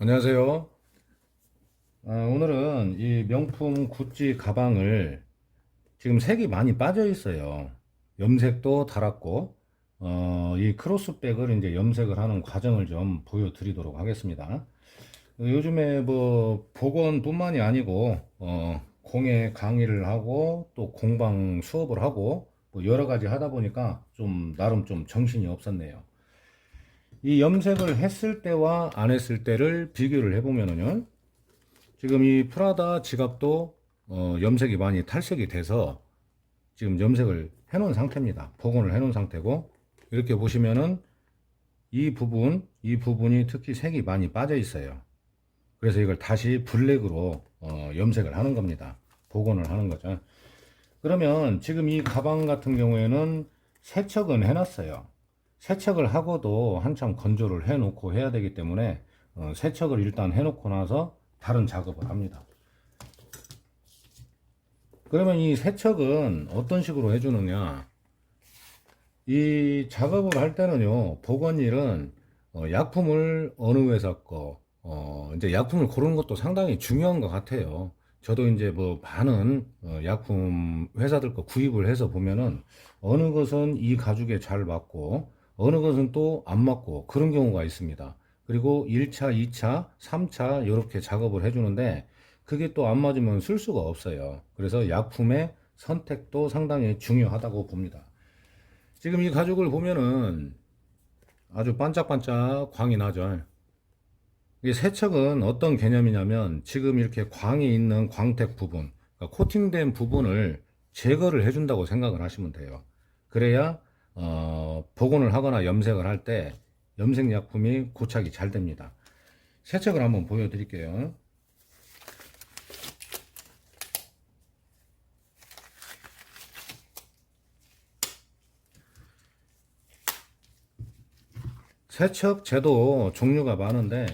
안녕하세요. 오늘은 이 명품 구찌 가방을 지금 색이 많이 빠져 있어요. 염색도 달았고, 이 크로스백을 이제 염색을 하는 과정을 좀 보여드리도록 하겠습니다. 요즘에 뭐 복원뿐만이 아니고, 공예 강의를 하고 또 공방 수업을 하고 뭐 여러 가지 하다 보니까 좀 나름 좀 정신이 없었네요. 이 염색을 했을 때와 안 했을 때를 비교를 해보면은요. 지금 이 프라다 지갑도 염색이 많이 탈색이 돼서 지금 염색을 해놓은 상태입니다. 복원을 해놓은 상태고, 이렇게 보시면은 이 부분이 특히 색이 많이 빠져 있어요. 그래서 이걸 다시 블랙으로 염색을 하는 겁니다. 복원을 하는 거죠. 그러면 지금 이 가방 같은 경우에는 세척은 해놨어요. 세척을 하고도 한참 건조를 해놓고 해야 되기 때문에 세척을 일단 해놓고 나서 다른 작업을 합니다. 그러면 이 세척은 어떤 식으로 해주느냐? 이 작업을 할 때는요, 복원일은 약품을 어느 회사 거, 이제 약품을 고르는 것도 상당히 중요한 것 같아요. 저도 이제 뭐 많은 약품 회사들 거 구입을 해서 보면은 어느 것은 이 가죽에 잘 맞고 어느 것은 또 안 맞고 그런 경우가 있습니다. 그리고 1차, 2차, 3차 이렇게 작업을 해주는데 그게 또 안 맞으면 쓸 수가 없어요. 그래서 약품의 선택도 상당히 중요하다고 봅니다. 지금 이 가죽을 보면은 아주 반짝반짝 광이 나죠. 이 세척은 어떤 개념이냐면 지금 이렇게 광이 있는 광택 부분, 그러니까 코팅된 부분을 제거를 해준다고 생각을 하시면 돼요. 그래야 복원을 하거나 염색을 할 때 염색 약품이 고착이 잘 됩니다. 세척을 한번 보여드릴게요. 세척제도 종류가 많은데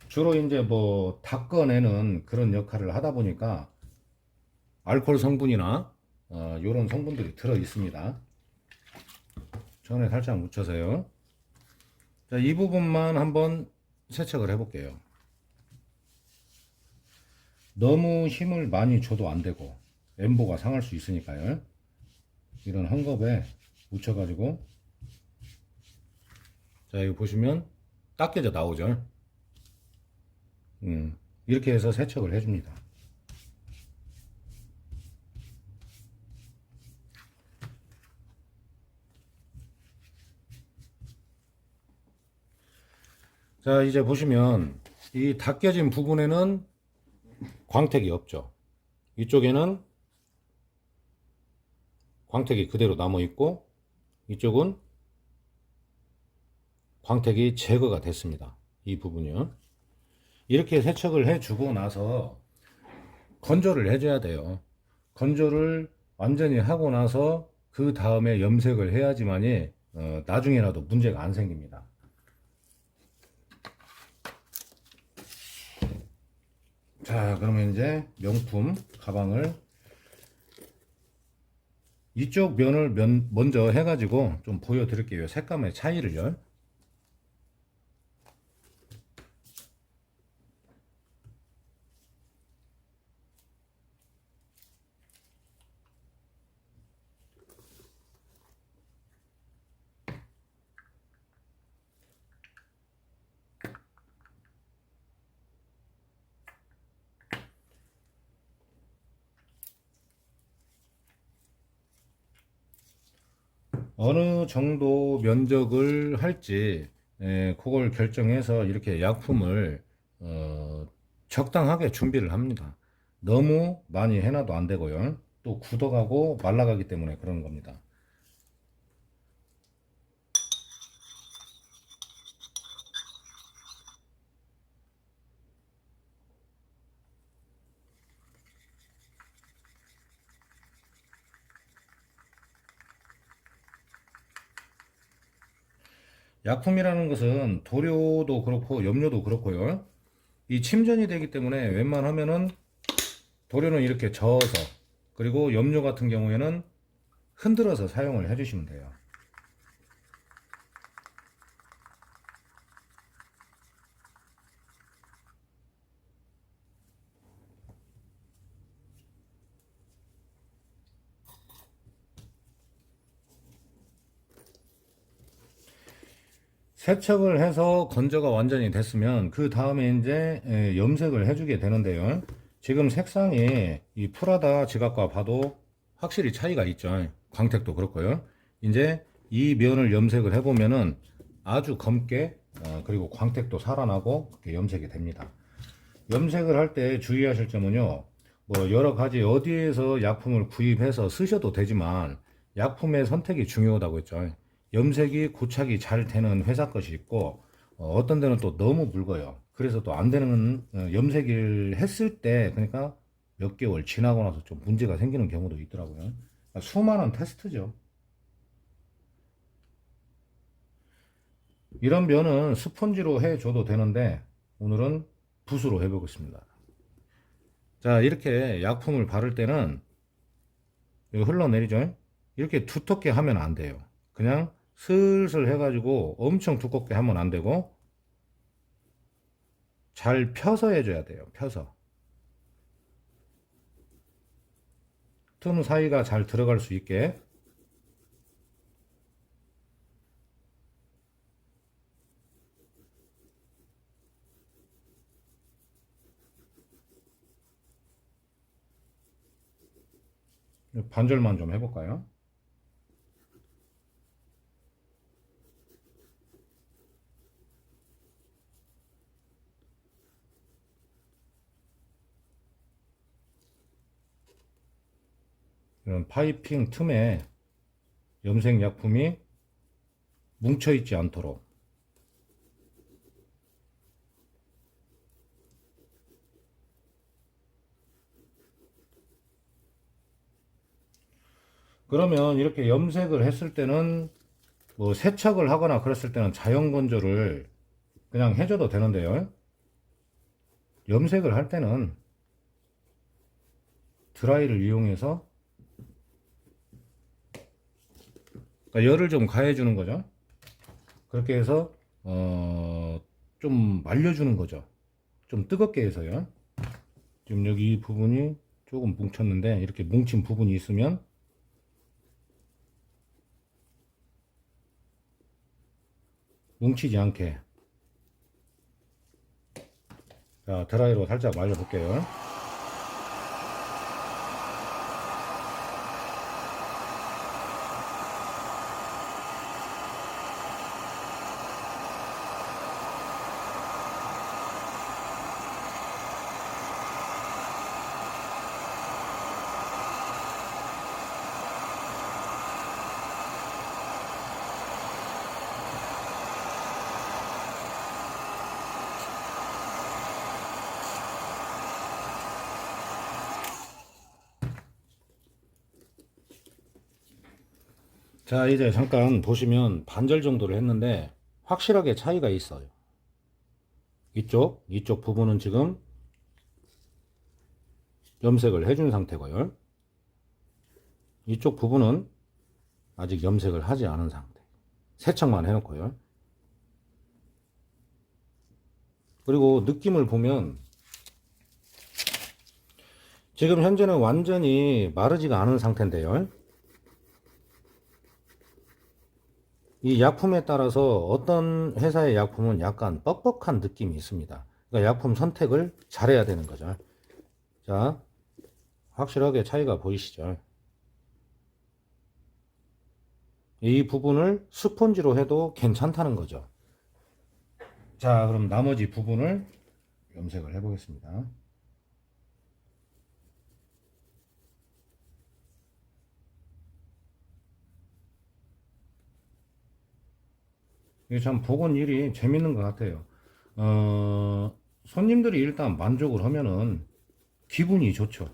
주로 이제 뭐 닦아내는 그런 역할을 하다 보니까 알코올 성분이나 이런 성분들이 들어 있습니다. 전에 살짝 묻혀서요. 자, 이 부분만 한번 세척을 해볼게요. 너무 힘을 많이 줘도 안 되고 엠보가 상할 수 있으니까요. 이런 헝겊에 묻혀가지고, 자, 이거 보시면 딱 깨져 나오죠. 이렇게 해서 세척을 해줍니다. 자, 이제 보시면 이 닦여진 부분에는 광택이 없죠. 이쪽에는 광택이 그대로 남아 있고 이쪽은 광택이 제거가 됐습니다. 이 부분이요. 이렇게 세척을 해주고 나서 건조를 해줘야 돼요. 건조를 완전히 하고 나서 그 다음에 염색을 해야지만이 나중에라도 문제가 안 생깁니다. 자, 그러면 이제 명품 가방을 이쪽 면을 먼저 해가지고 좀 보여드릴게요. 색감의 차이를요. 어느 정도 면적을 할지 그걸 결정해서 이렇게 약품을 적당하게 준비를 합니다. 너무 많이 해놔도 안 되고요. 또 굳어가고 말라가기 때문에 그런 겁니다. 약품이라는 것은 도료도 그렇고 염료도 그렇고요. 이 침전이 되기 때문에 웬만하면은 도료는 이렇게 저어서, 그리고 염료 같은 경우에는 흔들어서 사용을 해주시면 돼요. 세척을 해서 건조가 완전히 됐으면 그 다음에 이제 염색을 해주게 되는데요. 지금 색상이 이 프라다 지갑과 봐도 확실히 차이가 있죠. 광택도 그렇고요. 이제 이 면을 염색을 해보면은 아주 검게 그리고 광택도 살아나고 그렇게 염색이 됩니다. 염색을 할 때 주의하실 점은요. 뭐 여러 가지 어디에서 약품을 구입해서 쓰셔도 되지만 약품의 선택이 중요하다고 했죠. 염색이 고착이 잘 되는 회사 것이 있고 어떤 데는 또 너무 묽어요. 그래서 또 안 되는 염색을 했을 때 그러니까 몇 개월 지나고 나서 좀 문제가 생기는 경우도 있더라고요. 그러니까 수많은 테스트죠. 이런 면은 스펀지로 해줘도 되는데 오늘은 붓으로 해보겠습니다. 자, 이렇게 약품을 바를 때는 이거 흘러내리죠. 이렇게 두텁게 하면 안 돼요. 그냥 슬슬 해가지고 엄청 두껍게 하면 안 되고 잘 펴서 해줘야 돼요. 펴서 틈 사이가 잘 들어갈 수 있게. 반절만 좀 해볼까요? 이런 파이핑 틈에 염색 약품이 뭉쳐있지 않도록. 그러면 이렇게 염색을 했을 때는 뭐 세척을 하거나 그랬을 때는 자연 건조를 그냥 해줘도 되는데요. 염색을 할 때는 드라이를 이용해서 그러니까 열을 좀 가해주는 거죠. 그렇게 해서 좀 말려주는 거죠. 좀 뜨겁게 해서요. 지금 여기 이 부분이 조금 뭉쳤는데 이렇게 뭉친 부분이 있으면 뭉치지 않게 자 드라이로 살짝 말려 볼게요. 자 이제 잠깐 보시면 반절 정도를 했는데 확실하게 차이가 있어요. 이쪽 부분은 지금 염색을 해준 상태고요. 이쪽 부분은 아직 염색을 하지 않은 상태. 세척만 해놓고요. 그리고 느낌을 보면 지금 현재는 완전히 마르지가 않은 상태인데요. 이 약품에 따라서 어떤 회사의 약품은 약간 뻑뻑한 느낌이 있습니다. 그러니까 약품 선택을 잘해야 되는 거죠. 자, 확실하게 차이가 보이시죠? 이 부분을 스펀지로 해도 괜찮다는 거죠. 자, 그럼 나머지 부분을 염색을 해 보겠습니다. 이게 참 보건 일이 재밌는 것 같아요. 손님들이 일단 만족을 하면은 기분이 좋죠.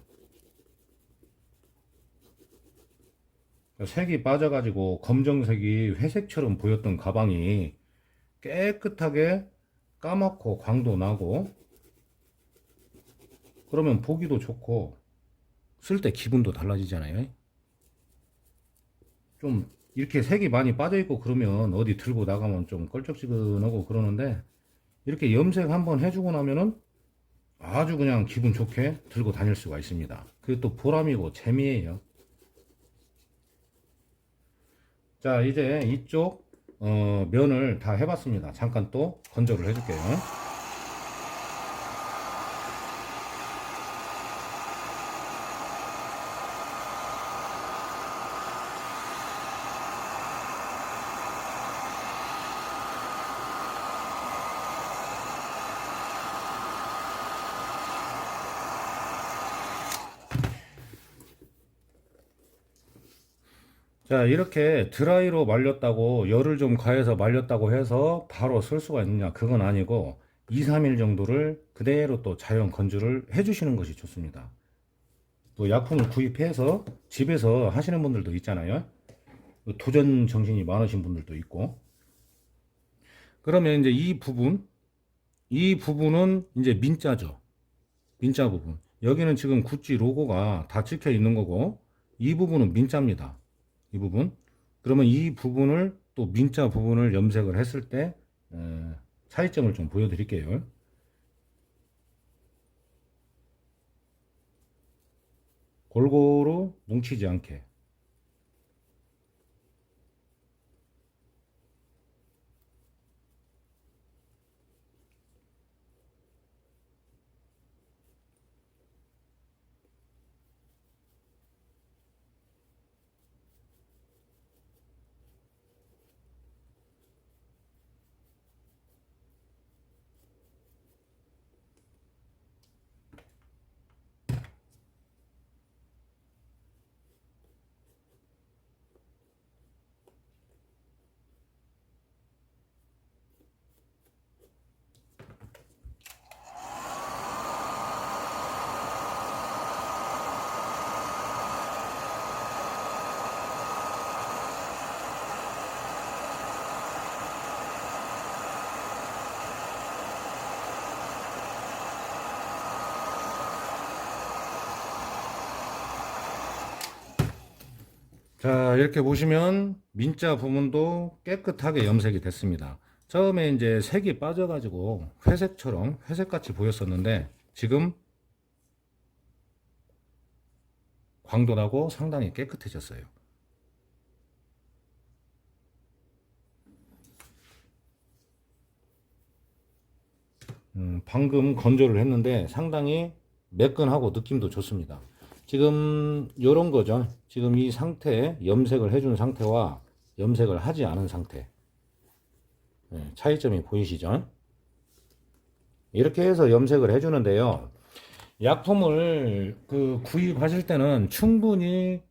색이 빠져가지고 검정색이 회색처럼 보였던 가방이 깨끗하게 까맣고 광도 나고 그러면 보기도 좋고 쓸 때 기분도 달라지잖아요. 좀 이렇게 색이 많이 빠져 있고 그러면 어디 들고 나가면 좀 껄쩍지근하고 그러는데 이렇게 염색 한번 해주고 나면은 아주 그냥 기분 좋게 들고 다닐 수가 있습니다. 그게 또 보람이고 재미예요. 자, 이제 이쪽 면을 다 해봤습니다. 잠깐 또 건조를 해줄게요. 자, 이렇게 드라이로 말렸다고 열을 좀 가해서 말렸다고 해서 바로 쓸 수가 있느냐? 그건 아니고 2, 3일 정도를 그대로 또 자연 건조를 해주시는 것이 좋습니다. 또 약품을 구입해서 집에서 하시는 분들도 있잖아요. 도전 정신이 많으신 분들도 있고. 그러면 이제 이 부분은 이제 민자죠. 민자 부분. 여기는 지금 구찌 로고가 다 찍혀 있는 거고, 이 부분은 민자입니다. 이 부분. 그러면 이 부분을 또 민자 부분을 염색을 했을 때 차이점을 좀 보여드릴게요. 골고루 뭉치지 않게. 자, 이렇게 보시면 민자 부분도 깨끗하게 염색이 됐습니다. 처음에 이제 색이 빠져가지고 회색처럼 회색같이 보였었는데 지금 광도 나고 상당히 깨끗해졌어요. 방금 건조를 했는데 상당히 매끈하고 느낌도 좋습니다. 지금 요런 거죠. 지금 이 상태 염색을 해준 상태와 염색을 하지 않은 상태 차이점이 보이시죠? 이렇게 해서 염색을 해주는데요. 약품을 구입하실 때는 충분히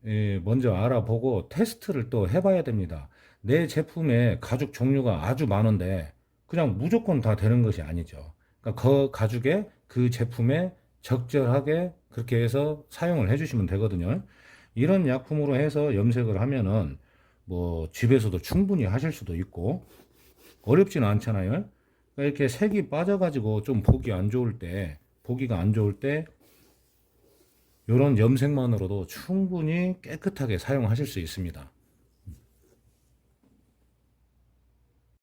먼저 알아보고 테스트를 또 해봐야 됩니다. 내 제품에 가죽 종류가 아주 많은데 그냥 무조건 다 되는 것이 아니죠. 그러니까 그 가죽에 그 제품에 적절하게 그렇게 해서 사용을 해주시면 되거든요. 이런 약품으로 해서 염색을 하면은 뭐 집에서도 충분히 하실 수도 있고 어렵지는 않잖아요. 그러니까 이렇게 색이 빠져가지고 좀 보기가 안 좋을 때 이런 염색만으로도 충분히 깨끗하게 사용하실 수 있습니다.